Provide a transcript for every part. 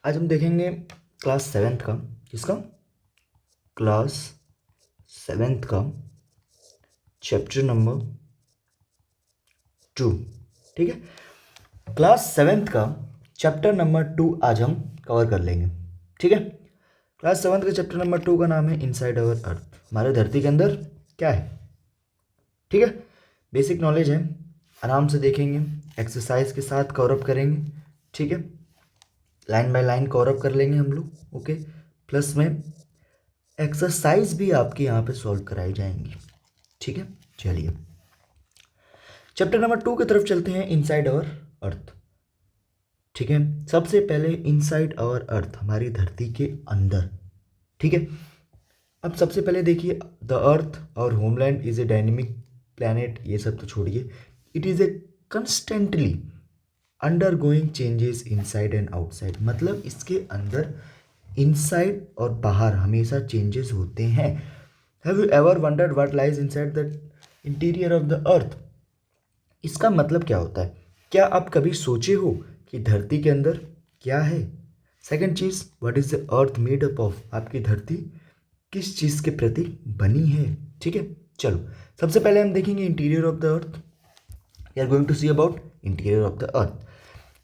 आज हम देखेंगे क्लास सेवेंथ का, किसका, क्लास सेवेंथ का चैप्टर नंबर 2। ठीक है, क्लास सेवेंथ का चैप्टर नंबर 2 आज हम कवर कर लेंगे। ठीक है, क्लास सेवेंथ का चैप्टर नंबर 2 का नाम है इनसाइड अवर अर्थ, हमारे धरती के अंदर क्या है। ठीक है, बेसिक नॉलेज है, आराम से देखेंगे, एक्सरसाइज के साथ कवर अप करेंगे। ठीक है, line by line cover up कर लेंगे हम लोग। ओके, प्लस में एक्सरसाइज भी आपके यहाँ पे सॉल्व कराई जाएंगी। ठीक है, चलिए चैप्टर नंबर 2 की तरफ चलते हैं, इनसाइड अवर अर्थ। ठीक है, सबसे पहले इनसाइड अवर अर्थ, हमारी धरती के अंदर। ठीक है, अब सबसे पहले देखिए, द अर्थ और homeland is a dynamic planet, ये सब तो छोड़िए, it is a constantly undergoing changes inside and outside, मतलब इसके अंदर इनसाइड और बाहर हमेशा चेंजेस होते हैं। Have you ever wondered what lies inside the interior of the अर्थ? इसका मतलब क्या होता है? क्या आप कभी सोचे हो कि धरती के अंदर क्या है? सेकंड चीज, what is the earth made up of, आपकी धरती किस चीज के प्रति बनी है? ठीक है, चलो सबसे पहले हम देखेंगे interior of the earth. We are going to see about interior of the earth.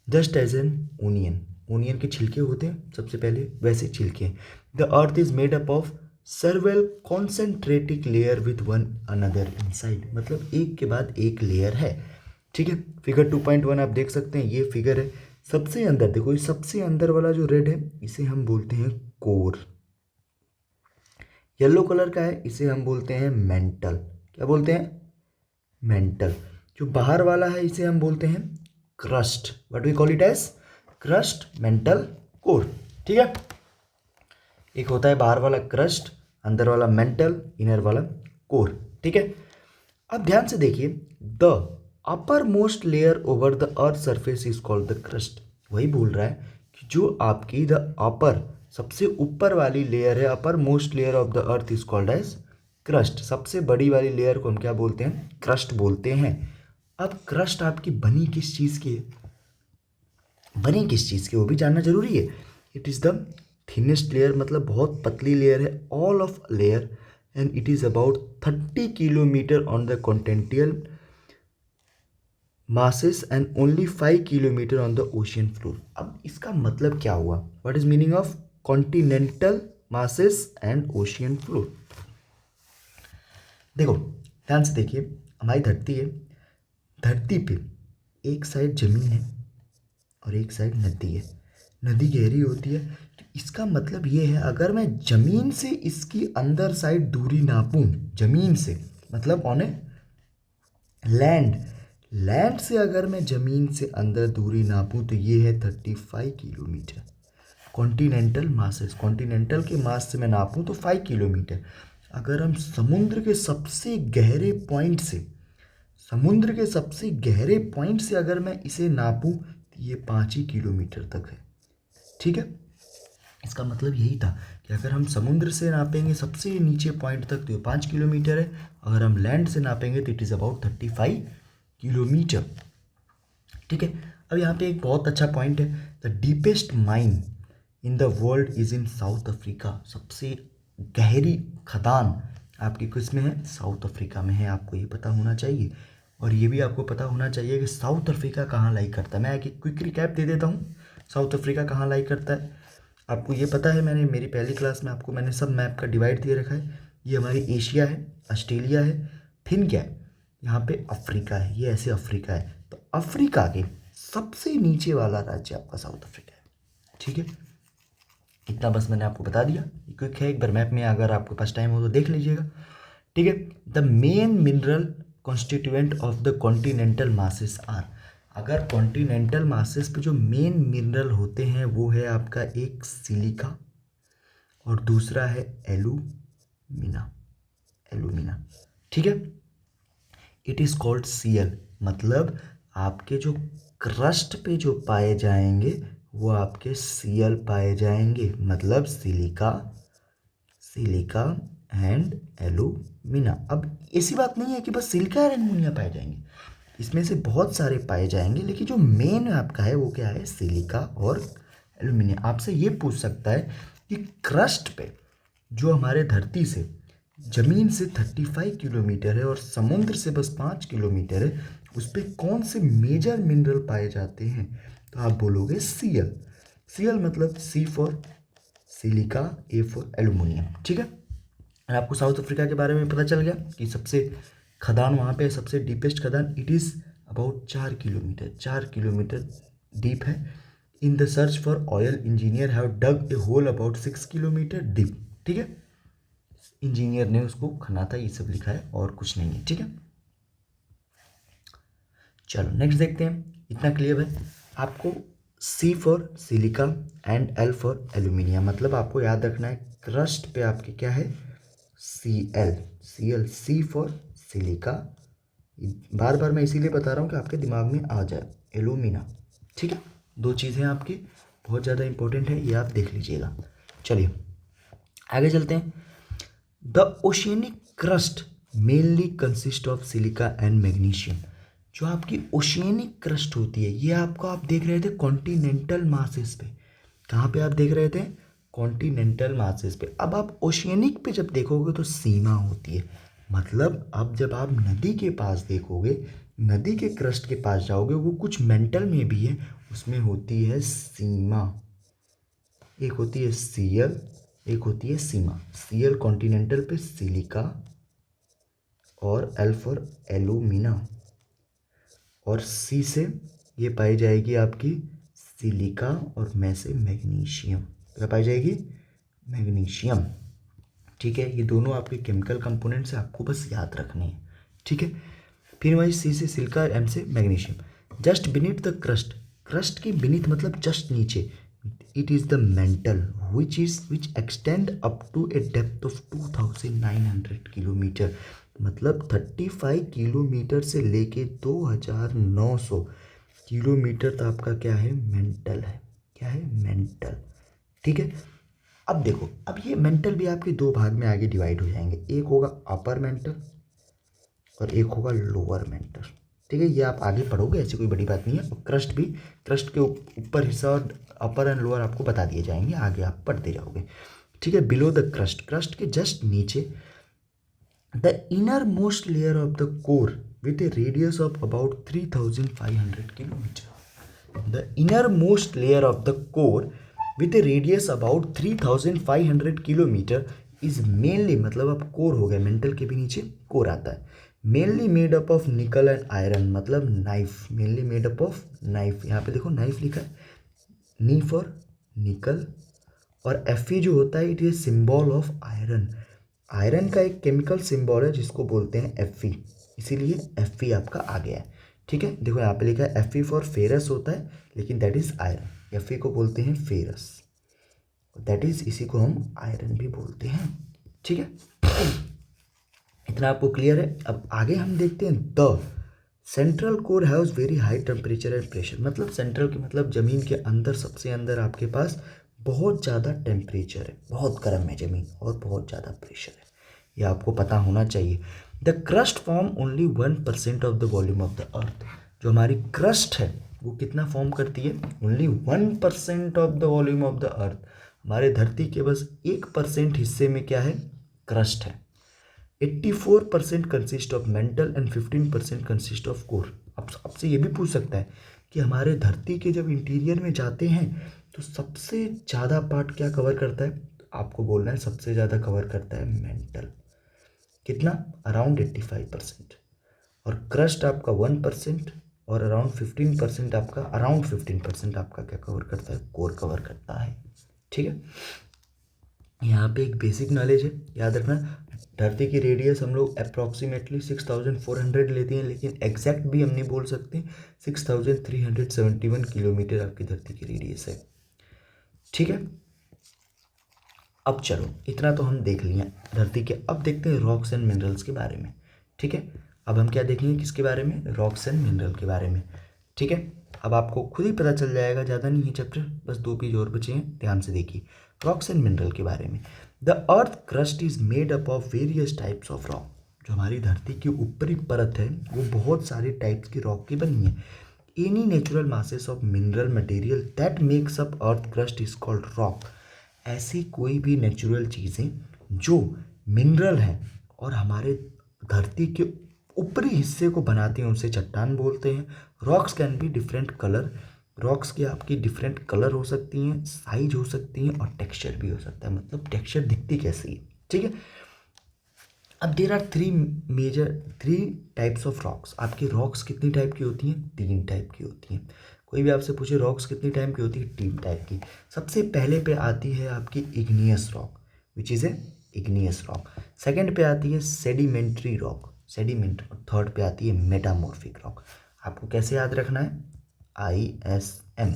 Just as an onion, onion के छिलके होते हैं सबसे पहले, वैसे छिलके। The earth is made up of several concentric layer with one another inside, मतलब एक के बाद एक लेयर है। ठीक है, फिगर 2.1 आप देख सकते हैं, ये फिगर है। सबसे अंदर देखो, ये सबसे अंदर वाला जो रेड है इसे हम बोलते हैं कोर। येलो कलर का है, इसे हम बोलते हैं मेंटल। क्या बोलते हैं? मेंटल। जो बाहर वाला है इसे हम बोलते हैं crust. What we call it as crust, mantle, core. ठीक है, एक होता है बाहर वाला क्रस्ट, अंदर वाला मेंटल, इनर वाला कोर। ठीक है, अब ध्यान से देखिए, the upper most layer over the earth surface is called the crust. वही बोल रहा है कि जो आपकी द अपर, सबसे ऊपर वाली लेयर है, upper most layer of the earth is called as crust. सबसे बड़ी वाली लेयर को हम क्या बोलते हैं? क्रस्ट बोलते हैं। अब क्रस्ट आपकी बनी किस चीज़ की है? बनी किस चीज़ की वो भी जानना जरूरी है। It is the thinnest layer, मतलब बहुत पतली लेयर है, all of layer, and it is about 30 kilometre on the continental masses and only 5 kilometre on the ocean floor. अब इसका मतलब क्या हुआ? What is meaning of continental masses and ocean floor? देखो ध्यान से देखिए, हमारी धरती है, धरती पे एक साइड जमीन है और एक साइड नदी है। नदी गहरी होती है, तो इसका मतलब ये है, अगर मैं जमीन से इसकी अंदर साइड दूरी नापूं, जमीन से मतलब ऑन ए लैंड, लैंड से अगर मैं जमीन से अंदर दूरी नापूं तो ये है 35 किलोमीटर। कॉन्टिनेंटल मासेस, कॉन्टिनेंटल के मास से मैं नापूं तो 5 किलोमीटर। अगर हम समुद्र के सबसे गहरे पॉइंट से, समुद्र के सबसे गहरे पॉइंट से अगर मैं इसे नापूं तो ये 5 ही किलोमीटर तक है। ठीक है, इसका मतलब यही था कि अगर हम समुद्र से नापेंगे सबसे नीचे पॉइंट तक तो ये 5 किलोमीटर है, अगर हम लैंड से नापेंगे तो इट इज़ अबाउट 35 किलोमीटर। ठीक है, अब यहाँ पे एक बहुत अच्छा पॉइंट है, the deepest mine in the world is in south Africa. सबसे गहरी खदान आपकी किस में है? साउथ अफ्रीका में है। आपको ये पता होना चाहिए, और ये भी आपको पता होना चाहिए कि साउथ अफ्रीका कहाँ लाई करता है। मैं एक क्विक रिकैप दे देता हूँ, साउथ अफ्रीका कहाँ लाई करता है। आपको ये पता है, मैंने मेरी पहली क्लास में आपको मैंने सब मैप का डिवाइड दिए रखा है। ये हमारी एशिया है, ऑस्ट्रेलिया है, फिर क्या है, यहाँ पे अफ्रीका है, ये ऐसे अफ्रीका है। तो अफ्रीका के सबसे नीचे वाला राज्य आपका साउथ अफ्रीका है। ठीक है, इतना बस मैंने आपको बता दिया, क्विक है, एक बार मैप में अगर आपके पास टाइम हो तो देख लीजिएगा। ठीक है, the main mineral constituent of the continental masses are, अगर कॉन्टिनेंटल मासेस पे जो मेन मिनरल होते हैं वो है आपका एक सिलिका और दूसरा है एलुमिना, एलुमिना। ठीक है, इट इज कॉल्ड सीएल, मतलब आपके जो क्रस्ट पे जो पाए जाएंगे वो आपके सीएल पाए जाएंगे, मतलब सिलिका, सिलिका एंड एलुमिना। अब ऐसी बात नहीं है कि बस सिलिका और एलुमिना पाए जाएंगे, इसमें से बहुत सारे पाए जाएंगे, लेकिन जो मेन आपका है वो क्या है? सिलिका और एल्यूमिनियम। आपसे ये पूछ सकता है कि क्रस्ट पे जो हमारे धरती से जमीन से 35 किलोमीटर है और समुद्र से बस 5 किलोमीटर है, उस पर कौन से मेजर मिनरल पाए जाते हैं? तो आप बोलोगे सीएल। सीएल मतलब C for silica, A for aluminium. ठीक है, और आपको साउथ अफ्रीका के बारे में पता चल गया कि सबसे खदान वहाँ पे, सबसे डीपेस्ट खदान, it is about 4 kilometre deep है। In the search for oil engineer have dug a hole about 6 kilometre deep. ठीक है, इंजीनियर ने उसको खना था, ये सब लिखा है और कुछ नहीं है। ठीक है, चलो नेक्स्ट देखते हैं। इतना क्लियर है आपको? C for silica and L for aluminium, मतलब आपको याद रखना है क्रस्ट पे आपके क्या है? Cl, C for silica. बार बार मैं इसीलिए बता रहा हूँ कि आपके दिमाग में आ जाए एल्यूमिना। ठीक है, दो चीज़ें आपकी बहुत ज़्यादा इंपॉर्टेंट है, ये आप देख लीजिएगा। चलिए आगे चलते हैं। The oceanic crust mainly consist of silica and magnesium. जो आपकी ओशियनिक क्रस्ट होती है, ये आपको आप देख रहे थे कॉन्टिनेंटल मासेस पे। कहाँ पे आप देख रहे थे? कॉन्टिनेंटल मासेस पे। अब आप ओशियनिक पे जब देखोगे तो सीमा होती है, मतलब अब जब आप नदी के पास देखोगे, नदी के क्रस्ट के पास जाओगे, वो कुछ मेंटल में भी है, उसमें होती है सीमा। एक होती है सीएल, एक होती है सीमा। सीएल कॉन्टिनेंटल पे सिलिका और एल फॉर एलुमिना, और सी से ये पाई जाएगी आपकी सिलिका और में से मैग्नीशियम। क्या पाई जाएगी? मैग्नीशियम। ठीक है, ये दोनों आपके केमिकल कंपोनेंट्स आपको बस याद रखने हैं। ठीक है, फिर वही सी से सिलिका, एम से magnesium. Just beneath the crust, crust के बीनीथ मतलब जस्ट नीचे, it is the mantle which extend up to a depth of 2900 kilometre. मतलब 35 किलोमीटर से लेके 2900 किलोमीटर तक आपका क्या है? मेंटल है। क्या है? मेंटल। ठीक है, अब देखो, अब ये मेंटल भी आपके दो भाग में आगे डिवाइड हो जाएंगे, एक होगा अपर मेंटल और एक होगा लोअर मेंटल। ठीक है, ये आप आगे पढ़ोगे, ऐसी कोई बड़ी बात नहीं है। और क्रस्ट भी, क्रस्ट के ऊपर हिस्सा और अपर एंड लोअर आपको बता दिए जाएंगे, आगे आप पढ़ते जाओगे। ठीक है, बिलो द क्रस्ट, क्रस्ट के जस्ट नीचे the inner most layer of the core with A radius of about 3500 kilometre. The inner most layer of the core with A radius about 3500 kilometre is mainly, मतलब अब core हो गया, mental के भी नीचे core आता है, mainly made up of nickel and iron, मतलब NIFE, mainly made up of NIFE. यहाँ पे देखो नाइफ लिखा है, नी फॉर निकल, और Fe जो होता है it is symbol of iron. Iron का एक केमिकल सिंबल है जिसको बोलते हैं Fe, इसीलिए Fe आपका आ गया है। ठीक है, देखो यहाँ पे लिखा है Fe फॉर फेरस होता है, लेकिन दैट इज आयरन। Fe को बोलते हैं फेरस, दैट इज, इसी को हम आयरन भी बोलते हैं। ठीक है, इतना आपको क्लियर है। अब आगे हम देखते हैं the central core has very high temperature and pressure. मतलब सेंट्रल के मतलब ज़मीन के अंदर, सबसे अंदर आपके पास बहुत ज़्यादा टेम्परेचर है, बहुत गर्म है ज़मीन, और बहुत ज़्यादा प्रेशर है, ये आपको पता होना चाहिए। The crust form only 1% of the volume of the अर्थ। जो हमारी क्रस्ट है वो कितना फॉर्म करती है? Only 1% of the volume of the अर्थ। हमारे धरती के बस 1% हिस्से में क्या है? क्रस्ट है। 84% consist of mental and 15% consist of core. अब आपसे ये भी पूछ सकता है कि हमारे धरती के जब इंटीरियर में जाते हैं तो सबसे ज़्यादा पार्ट क्या कवर करता है? तो आपको बोलना है सबसे ज़्यादा कवर करता है मेंटल। कितना? अराउंड 85%। और क्रस्ट आपका 1%, और अराउंड 15% आपका, अराउंड 15% आपका क्या कवर करता है? कोर कवर करता है। ठीक है, यहाँ पे एक बेसिक नॉलेज है, याद रखना। धरती की रेडियस हम लोग अप्रॉक्सीमेटली 6400 लेते हैं, लेकिन एग्जैक्ट भी हम नहीं बोल सकते। 6371 किलोमीटर आपकी धरती की रेडियस है। ठीक है, अब चलो, इतना तो हम देख लिए धरती के। अब देखते हैं रॉक्स एंड मिनरल्स के बारे में। ठीक है, अब हम क्या देखेंगे? किसके बारे में? रॉक्स एंड मिनरल के बारे में। ठीक है, अब आपको खुद ही पता चल जाएगा, ज़्यादा नहीं है चैप्टर, बस 2 पेज और बचे हैं, ध्यान से देखिए। रॉक्स एंड मिनरल के बारे में। The earth crust is made up of various types of rock. जो हमारी धरती की ऊपरी परत है वो बहुत सारे टाइप्स की रॉक की बनी है। Any natural masses of mineral material that makes up earth crust is called rock. ऐसी कोई भी नेचुरल चीज़ें जो मिनरल हैं और हमारे धरती के ऊपरी हिस्से को बनाते हैं उसे चट्टान बोलते हैं। Rocks can be different colour, rocks की आपकी डिफरेंट कलर हो सकती हैं, साइज हो सकती हैं और टेक्सचर भी हो सकता है, मतलब टेक्सचर दिखती कैसी है, ठीक है। अब there are three types of rocks. आपकी रॉक्स कितनी टाइप की होती हैं? 3 टाइप की होती हैं। कोई भी आपसे पूछे रॉक्स कितनी टाइप की होती है? 3 टाइप की। सबसे पहले पे आती है आपकी igneous rock, which is a igneous rock. Second पे आती है सेडिमेंट्री रॉक, सेडिमेंट। और थर्ड पे आती है मेटामॉर्फिक रॉक। आपको कैसे याद रखना है? ISM,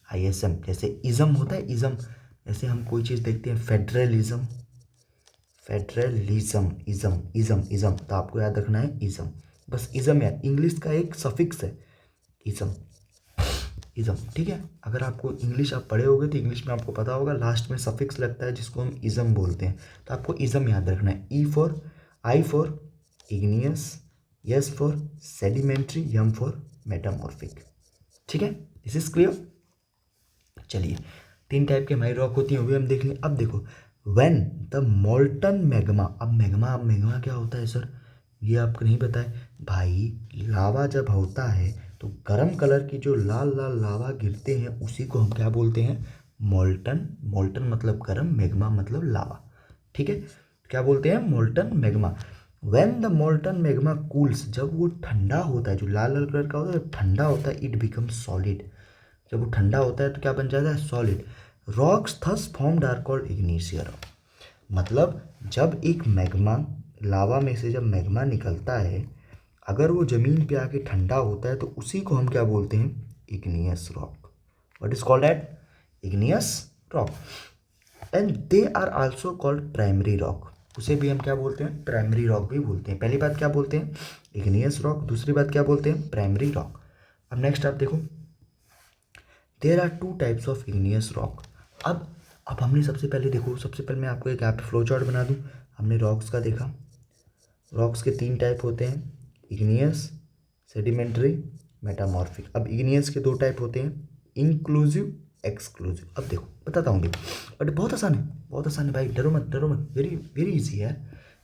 ISM। जैसे इज़म होता है, इज़म, जैसे हम कोई चीज़ देखते हैं federalism, federalism, ism, ism, ism, तो आपको याद रखना है इज़म। बस इज़म है, इंग्लिश का एक सफिक्स है इज़म, इज़म, ठीक है। अगर आपको इंग्लिश आप पढ़े होगे तो इंग्लिश में आपको पता होगा लास्ट में सफिक्स लगता है जिसको हम इज़म बोलते हैं, तो आपको इज़म याद रखना है। I for igneous, S for sedimentary, M for metamorphic, ठीक है। This is clear. चलिए 3 टाइप के हमारी रॉक होती हैं वो भी हम देख लें। अब देखो व्हेन द मोल्टन मैग्मा, अब मैग्मा क्या होता है सर? ये आपको नहीं पता है भाई। लावा जब होता है तो गर्म कलर की जो लाल लाल लावा गिरते हैं उसी को हम क्या बोलते हैं? मोल्टन। मोल्टन मतलब गर्म, मैग्मा मतलब लावा, ठीक है। क्या बोलते हैं? Molten magma. When the molten magma cools, जब वो ठंडा होता है, जो लाल लाल कलर का होता है जब ठंडा होता है, इट बिकम्स सॉलिड। जब वो ठंडा होता है तो क्या बन जाता है? Solid. Rocks thus formed are called igneous rock. मतलब जब एक मैग्मा, लावा में से जब मैग्मा निकलता है, अगर वो ज़मीन पे आके ठंडा होता है तो उसी को हम क्या बोलते हैं? Igneous rock. What is called at? Igneous rock. And they are also called primary rock. उसे भी हम क्या बोलते हैं? प्राइमरी रॉक भी बोलते हैं। पहली बात क्या बोलते हैं? Igneous rock. दूसरी बात क्या बोलते हैं? Primary rock. अब नेक्स्ट आप देखो, there are 2 types of igneous rock. अब हमने सबसे पहले देखो, सबसे पहले मैं आपको एक यहाँ पे फ्लो चार्ट बना दूँ। हमने रॉक्स का देखा, रॉक्स के 3 टाइप होते हैं, इग्नियस, सेडिमेंट्री, मेटामॉर्फिक। अब इग्नियस के 2 टाइप होते हैं, इंक्लूसिव, एक्सक्लूसिव। अब देखो बताता हूँ, बट बहुत आसान है, बहुत आसान है भाई, डरो मत, डरो मत, वेरी वेरी ईजी है।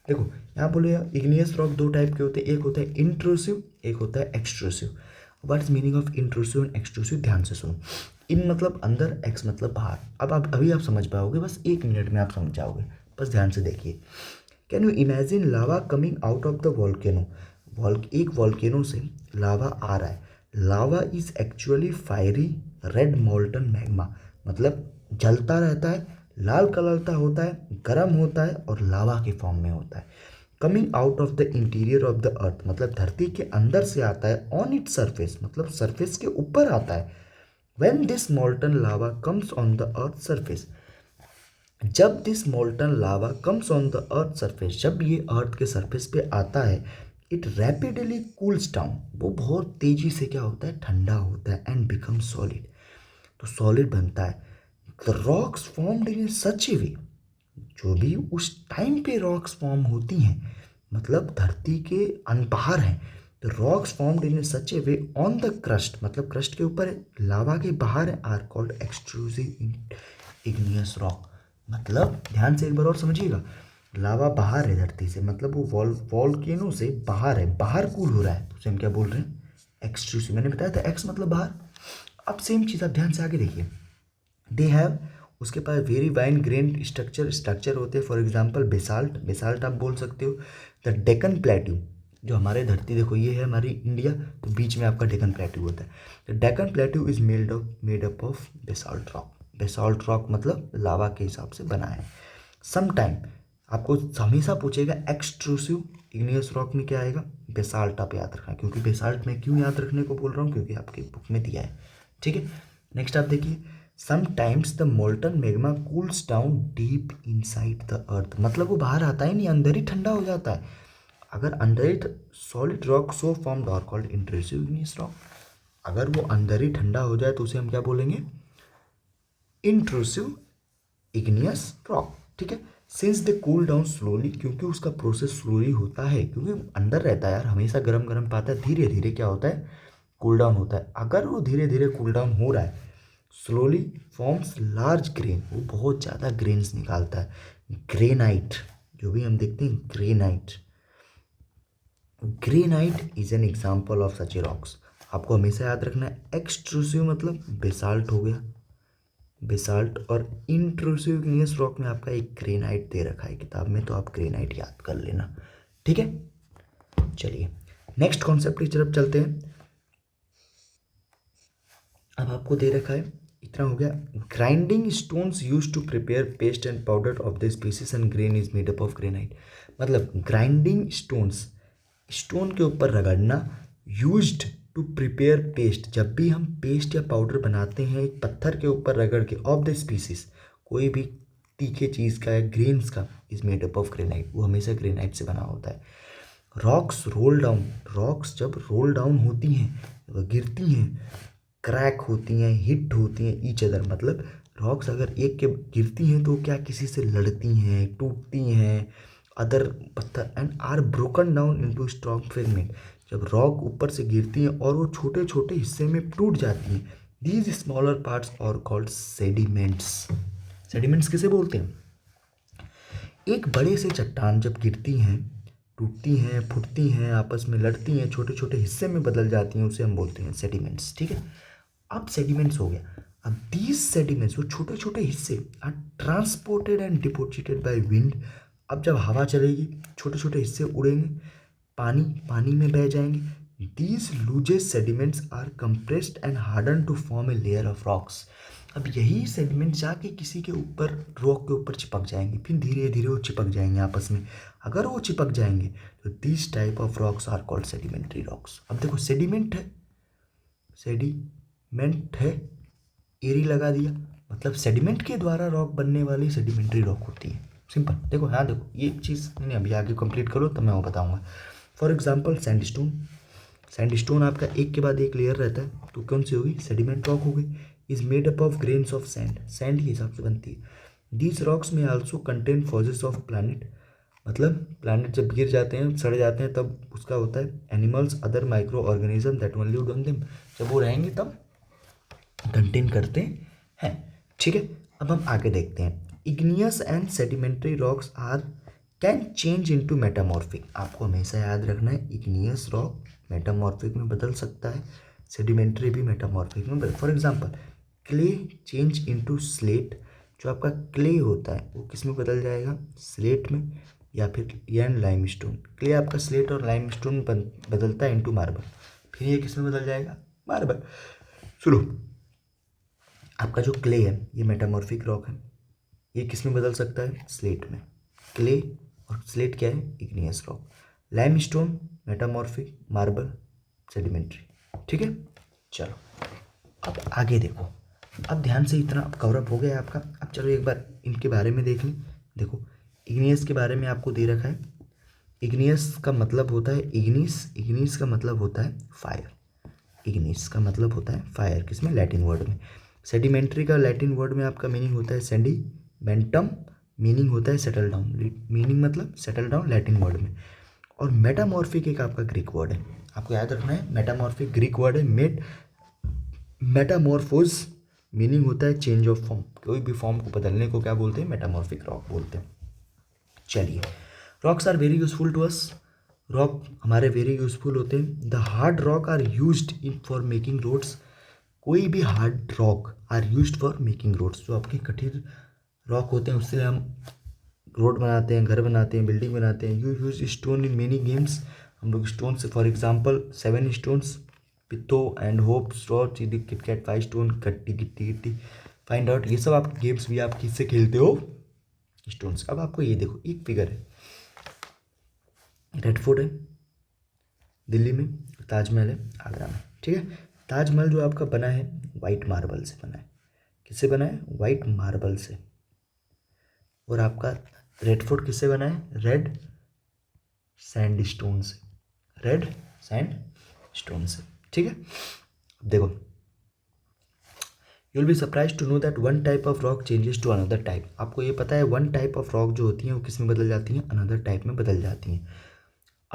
देखो यहाँ बोले इग्नियस रॉक 2 टाइप के होते हैं, एक होता है इंट्रूसिव, एक होता है extrusive. What is meaning of intrusive and extrusive? ध्यान से सुनो। इन मतलब अंदर, एक्स मतलब बाहर। अब आप अभी आप समझ पाओगे, बस 1 मिनट में आप समझ जाओगे, बस ध्यान से देखिए। Can you imagine lava coming out of the volcano? एक वॉल्केनो से लावा आ रहा है। Lava is actually fiery red molten magma, मतलब जलता रहता है, लाल कलर का होता है, गर्म होता है और लावा के फॉर्म में होता है। Coming out of the interior of the earth, मतलब धरती के अंदर से आता है, ऑन इट सरफेस मतलब सरफेस के ऊपर आता है। When this molten lava comes on the earth surface, जब this molten lava comes on the earth surface, जब ये अर्थ के सरफेस पे आता है, इट रैपिडली कूल्स डाउन, वो बहुत तेजी से क्या होता है? ठंडा होता है, एंड बिकम सॉलिड, तो सॉलिड बनता है। The rocks formed in such a वे, जो भी उस टाइम पे रॉक्स फॉर्म होती हैं, मतलब धरती के बाहर हैं, तो rocks formed in such a way on the crust, मतलब क्रस्ट के ऊपर है, लावा के बाहर है, are called extrusive igneous rock. मतलब ध्यान से एक बार और समझिएगा, लावा बाहर है धरती से, मतलब वो वॉल्केनो से बाहर है, बाहर कूल हो रहा है, तो उसे हम क्या बोल रहे हैं? एक्सट्रूसिव। मैंने बताया था एक्स मतलब बाहर। अब सेम चीज़ आप ध्यान से आगे देखिए, दे हैव, उसके पास वेरी वाइन ग्रेन स्ट्रक्चर होते हैं। फॉर एग्जांपल बेसाल्ट, बेसाल्ट आप बोल सकते हो। द डेक्कन प्लेट्यू, जो हमारे धरती देखो ये है हमारी इंडिया, तो बीच में आपका डेक्कन प्लेट्यू होता है। The Deccan plateau is made up of basalt rock. Basalt rock मतलब लावा के हिसाब से बना है। सम टाइम आपको हमेशा पूछेगा एक्सट्रूसिव इग्नियस रॉक में क्या आएगा? बेसाल्ट आप याद रखना, क्योंकि बेसाल्ट में क्यों याद रखने को बोल रहा हूँ? क्योंकि आपकी बुक में दिया है, ठीक है। नेक्स्ट आप देखिए, sometimes the molten magma cools down deep inside the earth, मतलब वो बाहर आता ही नहीं, अंदर ही ठंडा हो जाता है। अगर अंदर ही solid rock so formed are called intrusive igneous rock. अगर वो अंदर ही ठंडा हो जाए तो उसे हम क्या बोलेंगे? इंट्रूसिव इग्नियस रॉक, ठीक है। Since they cool down slowly, क्योंकि उसका प्रोसेस स्लोली होता है, क्योंकि अंदर रहता है यार, हमेशा गर्म गर्म पाता है, धीरे धीरे क्या होता है? कूल डाउन होता है। अगर वो धीरे धीरे कूल डाउन हो रहा है, स्लोली फॉर्म्स लार्ज ग्रेन, वो बहुत ज़्यादा ग्रेन्स निकालता है। ग्रेनाइट, जो भी हम देखते हैं granite, granite is an example of such A rocks. आपको हमेशा याद रखना है, एक्सट्रूसिव मतलब बेसाल्ट हो गया, बेसाल्ट, और इंट्रूसिव इग्नियस रॉक में आपका एक ग्रेनाइट दे रखा है किताब में, तो आप ग्रेनाइट याद कर लेना, ठीक है। चलिए नेक्स्ट कॉन्सेप्ट की तरफ चलते हैं। अब आपको दे रखा है, इतना हो गया। Grinding stones use to prepare paste and powder of the species and grain is made up of granite. मतलब ग्राइंडिंग स्टोन्स, स्टोन के ऊपर रगड़ना, यूज्ड टू प्रिपेयर पेस्ट, जब भी हम पेस्ट या पाउडर बनाते हैं एक पत्थर के ऊपर रगड़ के, ऑफ द स्पीसीज, कोई भी तीखे चीज़ का या ग्रेन्स का, is made up of granite, वो हमेशा ग्रेनाइट से बना होता है। रॉक्स रोल डाउन, रॉक्स जब रोल डाउन होती हैं, गिरती हैं, क्रैक होती हैं, हिट होती हैं ईच अदर, मतलब रॉक्स अगर एक के गिरती हैं तो क्या किसी से लड़ती हैं, टूटती हैं, अदर पत्थर, and are broken down into strong fragment. जब रॉक ऊपर से गिरती हैं और वो छोटे छोटे हिस्से में टूट जाती हैं, these smaller parts are called sediments. Sediments किसे बोलते हैं? एक बड़े से चट्टान जब गिरती हैं, टूटती हैं, फूटती हैं, आपस में लड़ती हैं, छोटे छोटे हिस्से में बदल जाती हैं, उसे हम बोलते हैं सेडिमेंट्स, ठीक है। अब सेडिमेंट्स हो गया। अब दीज सेडिमेंट्स, वो छोटे छोटे हिस्से, are transported and deposited by wind. अब जब हवा चलेगी छोटे छोटे हिस्से उड़ेंगे, पानी में बह जाएंगे। These loosest sediments are compressed and harden to form a layer of rocks. अब यही सेडिमेंट जाके किसी के ऊपर, रॉक के ऊपर चिपक जाएंगे, फिर धीरे धीरे वो चिपक जाएंगे आपस में। अगर वो चिपक जाएंगे तो this type of rocks are called sedimentary rocks. अब देखो सेडिमेंट है, सेडिमेंट है, एरी लगा दिया, मतलब सेडिमेंट के द्वारा रॉक बनने वाली सेडिमेंट्री रॉक होती है। सिंपल, देखो हाँ, देखो ये चीज़ नहीं, अभी आगे कंप्लीट करो तब मैं वो बताऊंगा। फॉर एग्जांपल सैंडस्टोन, सैंडस्टोन आपका एक के बाद एक लेयर रहता है, तो कौन सी होगी? सेडिमेंट रॉक हो गई। Is made up of grains of sand, sand के हिसाब से बनती है। दीज रॉक्स में आल्सो कंटेन फॉजेस ऑफ प्लैनेट, मतलब प्लैनेट जब गिर जाते हैं, सड़ जाते हैं, तब उसका होता है animals, other micro organism that only live on them, जब वो रहेंगे तब कंटेन करते हैं, ठीक है। अब हम आगे देखते हैं। Igneous and sedimentary rocks are can change into metamorphic. आपको हमेशा याद रखना है, इग्नियस रॉक मेटामॉर्फिक में बदल सकता है, सेडिमेंट्री भी मेटामॉर्फिक में बदल। For example clay change into slate, जो आपका क्ले होता है वो किस में बदल जाएगा? स्लेट में, या फिर एंड लाइमस्टोन। क्ले आपका स्लेट और लाइमस्टोन बदलता है इनटू मार्बल, फिर ये किस में बदल जाएगा? मार्बल। सुनो, आपका जो क्ले है ये मेटामॉर्फिक रॉक है, ये किस में बदल सकता है? स्लेट में। क्ले और स्लेट क्या है? Igneous rock. Limestone metamorphic, marble sedimentary, ठीक है। चलो अब आगे देखो, अब ध्यान से इतना कवरअप हो गया आपका। अब चलो एक बार इनके बारे में देख लें। देखो इग्नियस के बारे में आपको दे रखा है। इग्नियस का मतलब होता है इग्निस, इग्निस का मतलब होता है फायर, इग्निस का मतलब होता है फायर, किसमें? लैटिन वर्ड में। सेडिमेंट्री का लैटिन वर्ड में आपका मीनिंग होता है सेडिमेंटम, मीनिंग होता है सेटल डाउन, मीनिंग मतलब सेटल डाउन लैटिन वर्ड में। और मेटामॉर्फिक एक आपका ग्रीक वर्ड है, आपको याद रखना है, मेटामॉर्फिक ग्रीक वर्ड है। मेटामॉर्फोज मीनिंग होता है चेंज ऑफ फॉर्म, कोई भी फॉर्म को बदलने को क्या बोलते हैं? मेटामॉर्फिक रॉक बोलते हैं। चलिए, rocks are very useful to us, rock हमारे वेरी यूजफुल होते हैं। The hard rock are used in for making roads, कोई भी hard rock are used for making roads, जो आपके कठिन रॉक होते हैं उससे हम रोड बनाते हैं, घर बनाते हैं, बिल्डिंग बनाते हैं। You use stone in many games, हम लोग स्टोन से, for example 7 stones, Pitto and hop, straw, चिड़ी, किटकैट, 5 स्टोन, कट्टी गिट्टी गिट्टी, फाइंड आउट, ये सब आप गेम्स भी आप किससे खेलते हो? स्टोन्स। अब आपको ये देखो, एक फिगर है, रेड फोर्ट है दिल्ली में, ताजमहल है आगरा में, ठीक है। ताजमहल जो आपका बना है वाइट मार्बल से बना है, किससे बना है? वाइट मार्बल से। और आपका रेड फोर्ट किससे बना है? रेड सैंड स्टोन से, रेड सैंड स्टोन से, ठीक है। अब देखो, you will be surprise to know that one type of rock changes to another type. आपको ये पता है वन टाइप ऑफ रॉक जो होती हैं वो किस में बदल जाती हैं? अनदर टाइप में बदल जाती हैं।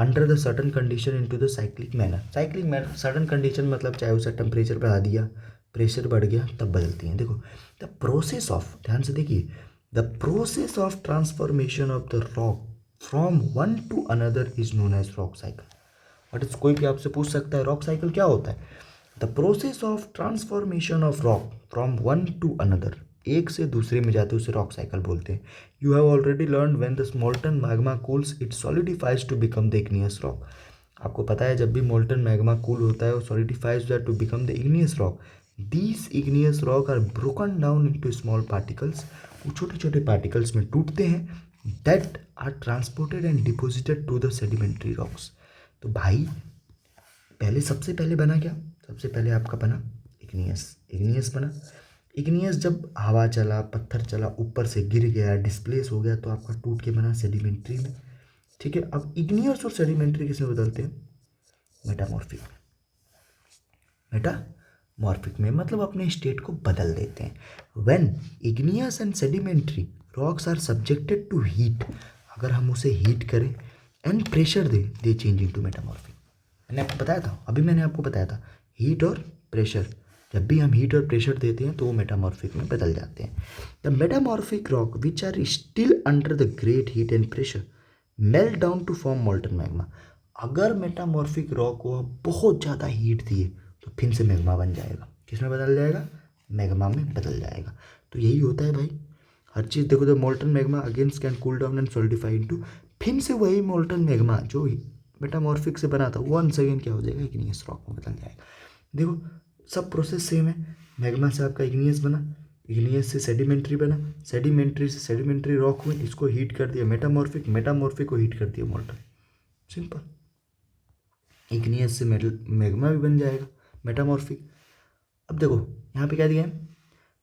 Under the certain condition into the cyclic manner. Cyclic manner certain condition मतलब चाहे उसे टेम्परेचर बढ़ा दिया, प्रेशर बढ़ गया, तब बदलती हैं। देखो द प्रोसेस ऑफ, ध्यान से देखिए, the process of transformation of the rock from one to another is known as rock cycle. But इस कोई भी आपसे पूछ सकता है रॉक साइकिल क्या होता है। The process of transformation of rock from one to another, एक से दूसरे में जाते उसे रॉक साइकिल बोलते हैं। You have already learn when the molten magma cools it solidifies to become the igneous rock. आपको पता है जब भी मोल्टन मैग्मा कूल होता है वो solidifies to become the igneous rock. These igneous rock are broken down into small particles, वो छोटे छोटे पार्टिकल्स में टूटते हैं। That are transported and deposited to the sedimentary rocks. तो भाई पहले सबसे पहले बना क्या, सबसे पहले आपका बना इग्नियस। इग्नियस बना, इग्नियस जब हवा चला, पत्थर चला, ऊपर से गिर गया, डिस्प्लेस हो गया, तो आपका टूट के बना सेडिमेंट्री में। ठीक है, अब इग्नियस और सेडिमेंट्री किस में बदलते हैं, मेटामॉर्फिक में। मेटामॉर्फिक में मतलब अपने स्टेट को बदल देते हैं। When igneous and sedimentary rocks are subjected to heat, अगर हम उसे हीट करें and pressure they change into metamorphic. मैंने आपको बताया था, अभी मैंने आपको बताया था, हीट और प्रेशर, जब भी हम हीट और प्रेशर देते हैं तो वो मेटामॉर्फिक में बदल जाते हैं। The metamorphic rock which are still under the great heat and pressure melt down to form molten magma. अगर मेटामॉर्फिक रॉक को बहुत ज़्यादा हीट दिए तो फिर से मैग्मा बन जाएगा। किस में बदल जाएगा, मैग्मा में बदल जाएगा। तो यही होता है भाई, हर चीज़ देखो। The molten magma against can cool down and solidify into, फिर से वही मोल्टन मैग्मा जो मेटामॉर्फिक से बना था वन सेकेंड क्या हो जाएगा, इग्नियस रॉक में बदल जाएगा। देखो सब प्रोसेस सेम है। मैग्मा से आपका इग्नियस बना, इग्नियस से सेडिमेंट्री बना, सेडिमेंट्री से सेडिमेंट्री रॉक हुई, इसको हीट कर दिया मेटामॉर्फिक, मेटामॉर्फिक को हीट कर दिया मोल्टन। सिंपल। इग्नियस से मैग्मा भी बन जाएगा मेटामॉर्फिक। अब देखो यहाँ पे क्या दिया है,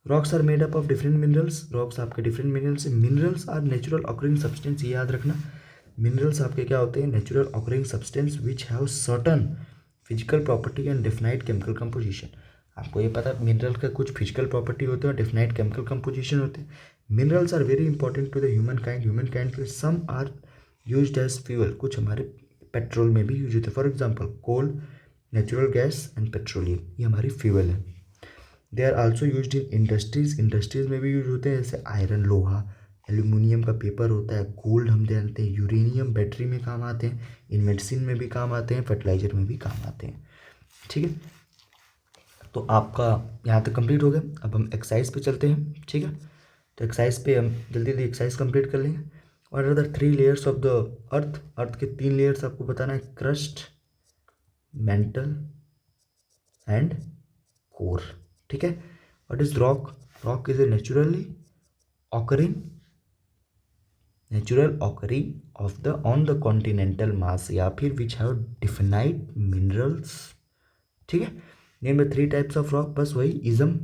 rocks are made up of different minerals. Rocks आपके डिफरेंट मिनरल्स से, minerals are natural occurring substance, ये याद रखना। मिनरल्स आपके क्या होते हैं, natural occurring substance which have certain physical property and definite chemical composition. आपको ये पता है मिनरल का कुछ फिजिकल प्रॉपर्टी होते हैं और डेफिनाइट केमिकल कंपोजिशन होते हैं। Minerals are very important to the human kind. Human kind के some are used as fuel, कुछ हमारे पेट्रोल में भी यूज होते हैं। For example coal, natural gas and petroleum, ये हमारी फ्यूल है। They are also used in industries, industries में भी यूज होते हैं, जैसे आयरन, लोहा, एल्यूमिनियम का पेपर होता है, गोल्ड हम जानते हैं, यूरेनियम बैटरी में काम आते हैं, इन मेडिसिन में भी काम आते हैं, फर्टिलाइजर में भी काम आते हैं। ठीक है, तो आपका यहाँ तक कंप्लीट हो गया। अब हम एक्सरसाइज पे चलते हैं। ठीक है, तो एक्सरसाइज पे हम जल्दी जल्दी एक्सरसाइज कंप्लीट कर लेंगे। What are the 3 layers of the earth. Earth के 3 लेयर्स आपको बताना है, क्रस्ट, मेंटल एंड कोर। ठीक है, what is rock, rock is a natural occurring of the on the continental mass, या फिर विच हैव डिफिनाइट मिनरल्स। ठीक है, name the 3 types of rock, बस वही, ISM,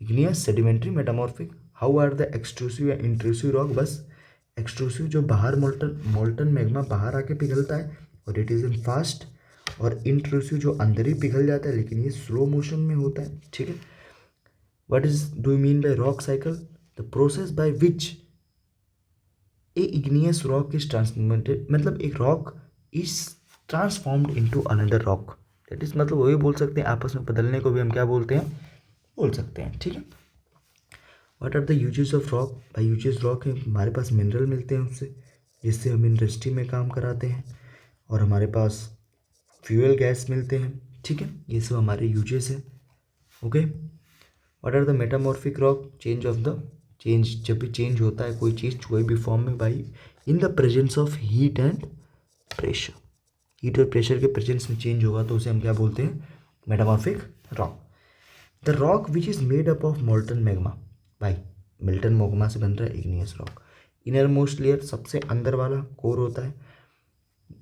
igneous, sedimentary, metamorphic. How are the extrusive या intrusive rock, बस extrusive जो बाहर मोल्टन मैग्मा बाहर आके पिघलता है और इट इज इन फास्ट, और इंट्रूसिव जो अंदर ही पिघल जाता है लेकिन ये स्लो मोशन में होता है। ठीक है, what is do you mean by rock cycle, the process by which a igneous rock is transformated, मतलब एक rock is transformed into another rock. That is मतलब वही बोल सकते हैं, आपस में बदलने को भी हम क्या बोलते हैं, बोल सकते हैं। ठीक है, what are the uses of rock, भाई यूजेस रॉक है, हमारे पास मिनरल मिलते हैं उससे, जिससे हम इंडस्ट्री में काम कराते हैं, और हमारे पास फ्यूल गैस मिलते हैं। ठीक है, ये सब हमारे यूजेस हैं। Okay, what are the metamorphic rock, change जब भी चेंज होता है कोई चीज़ कोई भी फॉर्म में भाई, in the presence of heat and pressure, heat और प्रेशर के प्रेजेंस में चेंज होगा तो उसे हम क्या बोलते हैं, metamorphic rock. The rock which is made up of molten magma, भाई मिल्टन मैग्मा से बन रहा है igneous rock. Inner most layer, सबसे अंदर वाला कोर होता है,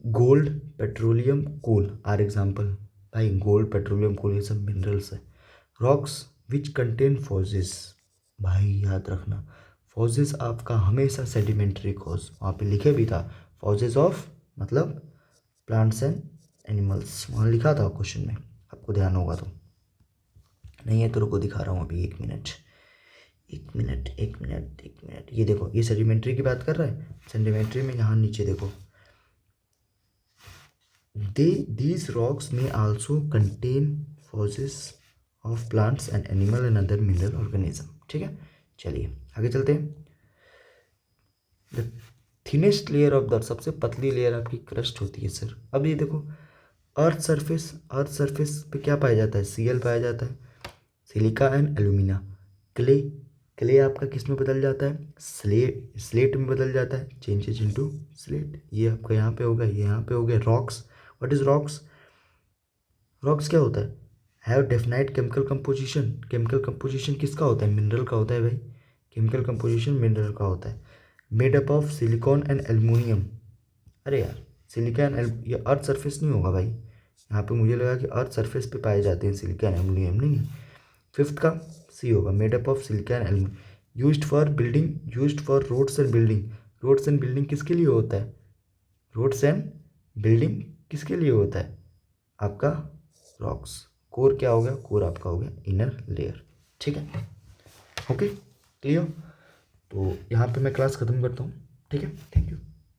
gold, petroleum, coal are example. भाई गोल्ड, पेट्रोलियम, कोल ये सब मिनरल्स है। रॉक्स विच कंटेन फॉजेस, भाई याद रखना फॉजेस आपका हमेशा सेडिमेंट्री कॉज, वहाँ पे लिखे भी था फॉजेस ऑफ मतलब प्लांट्स एंड एनिमल्स, वहाँ लिखा था क्वेश्चन में, आपको ध्यान होगा तो, नहीं है तो रुको दिखा रहा हूँ अभी, एक मिनट। ये देखो, ये सेडिमेंट्री की बात कर रहा है, सेडिमेंट्री में यहाँ नीचे देखो, these rocks may also contain fossils of plants and animal and other mineral organism। ठीक है, चलिए आगे चलते हैं। The thinnest layer of the, सबसे पतली लेयर आपकी क्रस्ट होती है सर। अब ये देखो, अर्थ सरफेस पे क्या पाया जाता है? Cl पाया जाता है, silica and alumina. Clay, clay आपका किस में बदल जाता है? स्लेट में बदल जाता है, चेंजेज इनटू स्लेट। ये आपका यहाँ पे होगा, ये यहाँ पे हो गया। Rocks, what is rocks? Rocks क्या होता है? Have definite chemical composition. Chemical composition किसका होता है? मिनरल का होता है भाई। केमिकल कंपोजिशन मिनरल का होता है। Made up of silicon and aluminium. अरे यार, सिलिका एंड, ये अर्थ सरफेस नहीं होगा भाई। यहाँ पे मुझे लगा कि अर्थ सरफेस पे पाए जाते हैं सिलिका एंड एल्युमिनियम, नहीं। फिफ्थ का सी होगा, made up of silica and aluminium. Used for building, used for roads and building. Roads and building किसके लिए होता है? रोड्स एंड बिल्डिंग किसके लिए होता है? आपका रॉक्स। कोर क्या हो गया? कोर आपका हो गया इनर लेयर। ठीक है, ओके, क्लियर। तो यहाँ पे मैं क्लास ख़त्म करता हूँ। ठीक है, थैंक यू।